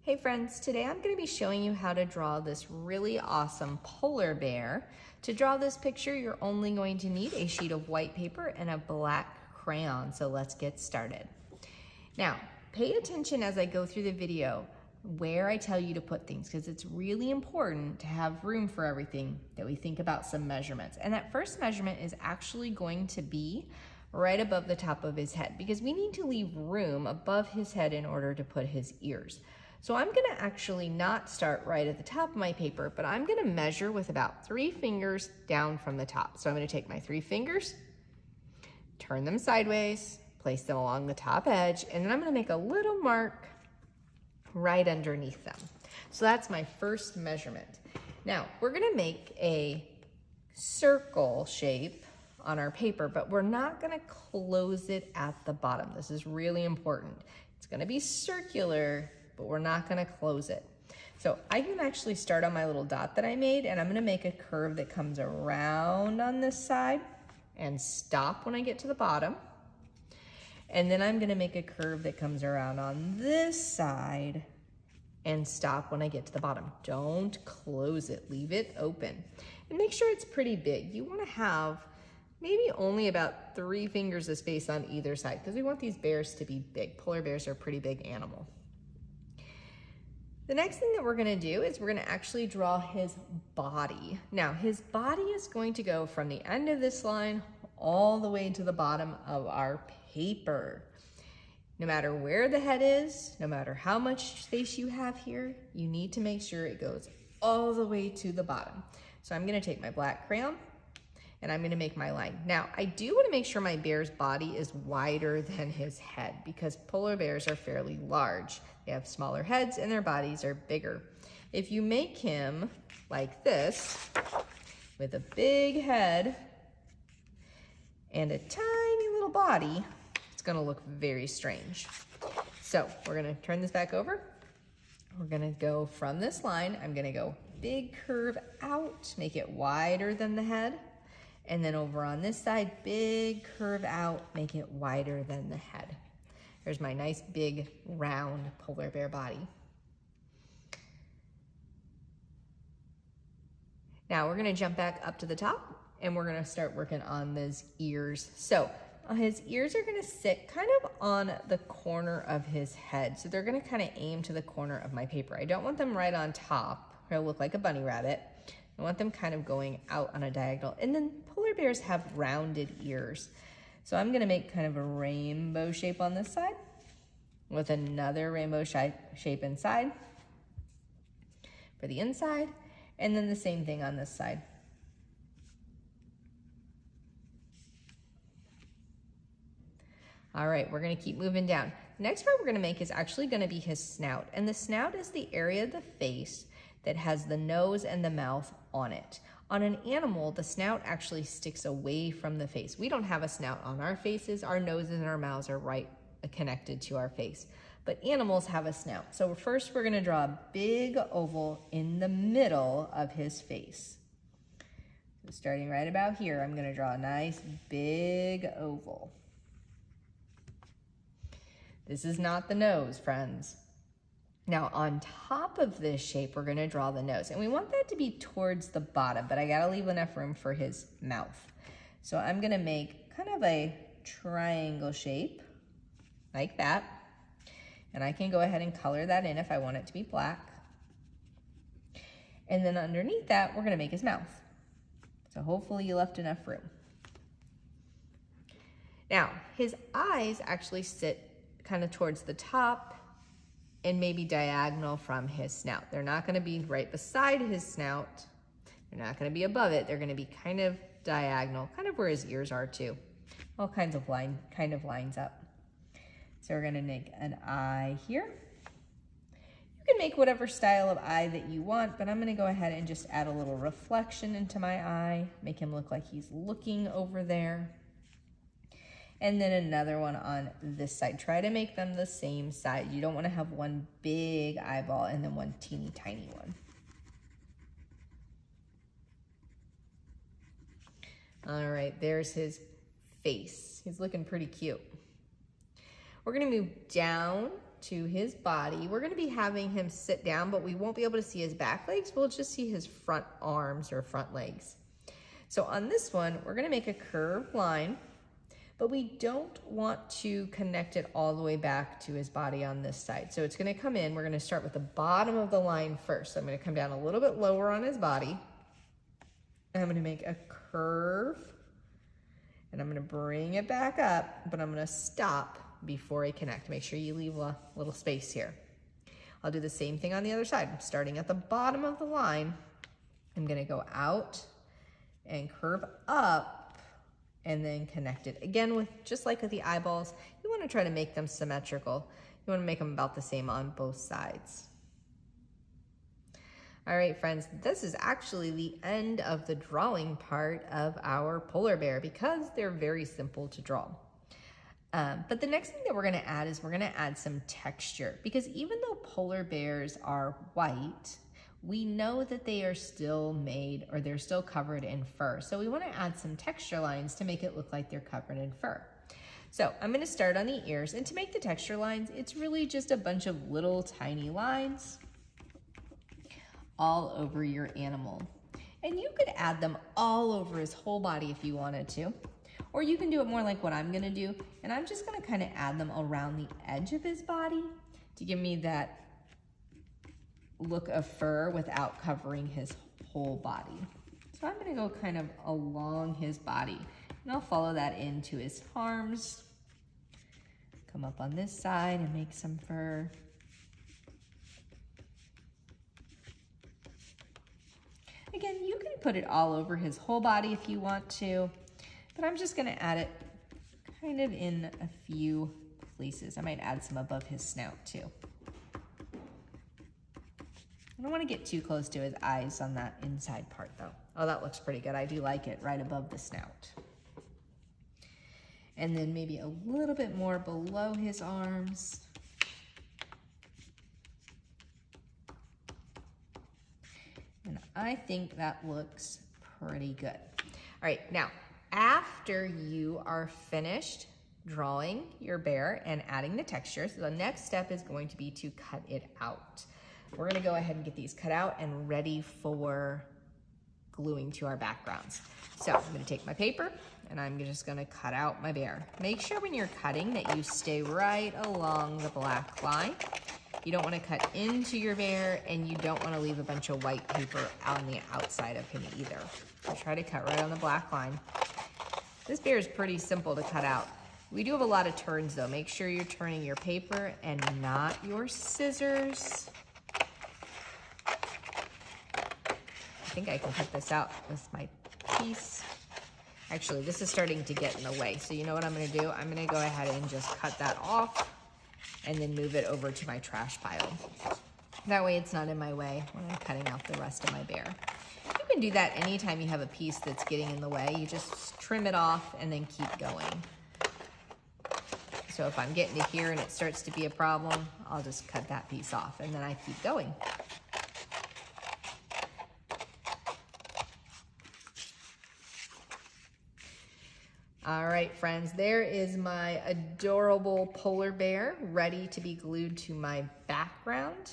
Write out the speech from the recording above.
Hey friends, today I'm going to be showing you how to draw this really awesome polar bear. To draw this picture, you're only going to need a sheet of white paper and a black crayon, so let's get started. Now, pay attention as I go through the video where I tell you to put things, because it's really important to have room for everything, that we think about some measurements. And that first measurement is actually going to be right above the top of his head, because we need to leave room above his head in order to put his ears. So I'm gonna actually not start right at the top of my paper, but I'm gonna measure with about 3 fingers down from the top. So I'm gonna take my 3 fingers, turn them sideways, place them along the top edge, and then I'm gonna make a little mark right underneath them. So that's my first measurement. Now, we're gonna make a circle shape on our paper, but we're not gonna close it at the bottom. This is really important. It's gonna be circular, but we're not gonna close it. So I can actually start on my little dot that I made, and I'm gonna make a curve that comes around on this side and stop when I get to the bottom. And then I'm gonna make a curve that comes around on this side and stop when I get to the bottom. Don't close it, leave it open. And make sure it's pretty big. You wanna have maybe only about 3 fingers of space on either side, because we want these bears to be big. Polar bears are a pretty big animal. The next thing that we're gonna do is we're gonna actually draw his body. Now, his body is going to go from the end of this line all the way to the bottom of our paper. No matter where the head is, no matter how much space you have here, you need to make sure it goes all the way to the bottom. So I'm gonna take my black crayon and I'm gonna make my line. Now, I do wanna make sure my bear's body is wider than his head, because polar bears are fairly large. They have smaller heads and their bodies are bigger. If you make him like this, with a big head and a tiny little body, it's gonna look very strange. So we're gonna turn this back over. We're gonna go from this line, I'm gonna go big curve out, make it wider than the head. And then over on this side, big curve out, make it wider than the head. There's my nice big round polar bear body. Now we're gonna jump back up to the top and we're gonna start working on those ears. So his ears are gonna sit kind of on the corner of his head. So they're gonna kind of aim to the corner of my paper. I don't want them right on top. They'll look like a bunny rabbit. I want them kind of going out on a diagonal. And then polar bears have rounded ears. So I'm gonna make kind of a rainbow shape on this side with another rainbow shape inside for the inside, and then the same thing on this side. All right, we're gonna keep moving down. The next part we're gonna make is actually gonna be his snout. And the snout is the area of the face that has the nose and the mouth on it. On an animal, the snout actually sticks away from the face. We don't have a snout on our faces. Our noses and our mouths are right connected to our face. But animals have a snout. So first we're gonna draw a big oval in the middle of his face. So starting right about here, I'm gonna draw a nice big oval. This is not the nose, friends. Now on top of this shape, we're gonna draw the nose, and we want that to be towards the bottom, but I gotta leave enough room for his mouth. So I'm gonna make kind of a triangle shape like that, and I can go ahead and color that in if I want it to be black. And then underneath that, we're gonna make his mouth. So hopefully you left enough room. Now, his eyes actually sit kind of towards the top and maybe diagonal from his snout. They're not gonna be right beside his snout. They're not gonna be above it. They're gonna be kind of diagonal, kind of where his ears are too. All kinds of lines up. So we're gonna make an eye here. You can make whatever style of eye that you want, but I'm gonna go ahead and just add a little reflection into my eye, make him look like he's looking over there. And then another one on this side. Try to make them the same size. You don't want to have one big eyeball and then one teeny tiny one. All right, there's his face. He's looking pretty cute. We're gonna move down to his body. We're gonna be having him sit down, but we won't be able to see his back legs. We'll just see his front arms or front legs. So on this one, we're gonna make a curved line, but we don't want to connect it all the way back to his body on this side. So it's gonna come in, we're gonna start with the bottom of the line first. So I'm gonna come down a little bit lower on his body. And I'm gonna make a curve, and I'm gonna bring it back up, but I'm gonna stop before I connect. Make sure you leave a little space here. I'll do the same thing on the other side. I'm starting at the bottom of the line. I'm gonna go out and curve up and then connect it. Again, with just like with the eyeballs, you wanna try to make them symmetrical. You wanna make them about the same on both sides. All right, friends, this is actually the end of the drawing part of our polar bear because they're very simple to draw. But the next thing that we're gonna add is we're gonna add some texture, because even though polar bears are white, we know that they are still made, or they're still covered in fur. So we wanna add some texture lines to make it look like they're covered in fur. So I'm gonna start on the ears, and to make the texture lines, it's really just a bunch of little tiny lines all over your animal. And you could add them all over his whole body if you wanted to, or you can do it more like what I'm gonna do, and I'm just gonna kind of add them around the edge of his body to give me that look of fur without covering his whole body. So I'm gonna go kind of along his body, and I'll follow that into his arms, come up on this side and make some fur. Again, you can put it all over his whole body if you want to, but I'm just gonna add it kind of in a few places. I might add some above his snout too. I don't wanna get too close to his eyes on that inside part though. Oh, that looks pretty good. I do like it right above the snout. And then maybe a little bit more below his arms. And I think that looks pretty good. All right, now, after you are finished drawing your bear and adding the textures, the next step is going to be to cut it out. We're gonna go ahead and get these cut out and ready for gluing to our backgrounds. So I'm gonna take my paper and I'm just gonna cut out my bear. Make sure when you're cutting that you stay right along the black line. You don't want to cut into your bear, and you don't want to leave a bunch of white paper on the outside of him either. So try to cut right on the black line. This bear is pretty simple to cut out. We do have a lot of turns though. Make sure you're turning your paper and not your scissors. I think I can cut this out with my piece. Actually, this is starting to get in the way. So you know what I'm gonna do? I'm gonna go ahead and just cut that off and then move it over to my trash pile. That way it's not in my way when I'm cutting out the rest of my bear. You can do that anytime you have a piece that's getting in the way. You just trim it off and then keep going. So if I'm getting to here and it starts to be a problem, I'll just cut that piece off and then I keep going. All right, friends, there is my adorable polar bear ready to be glued to my background.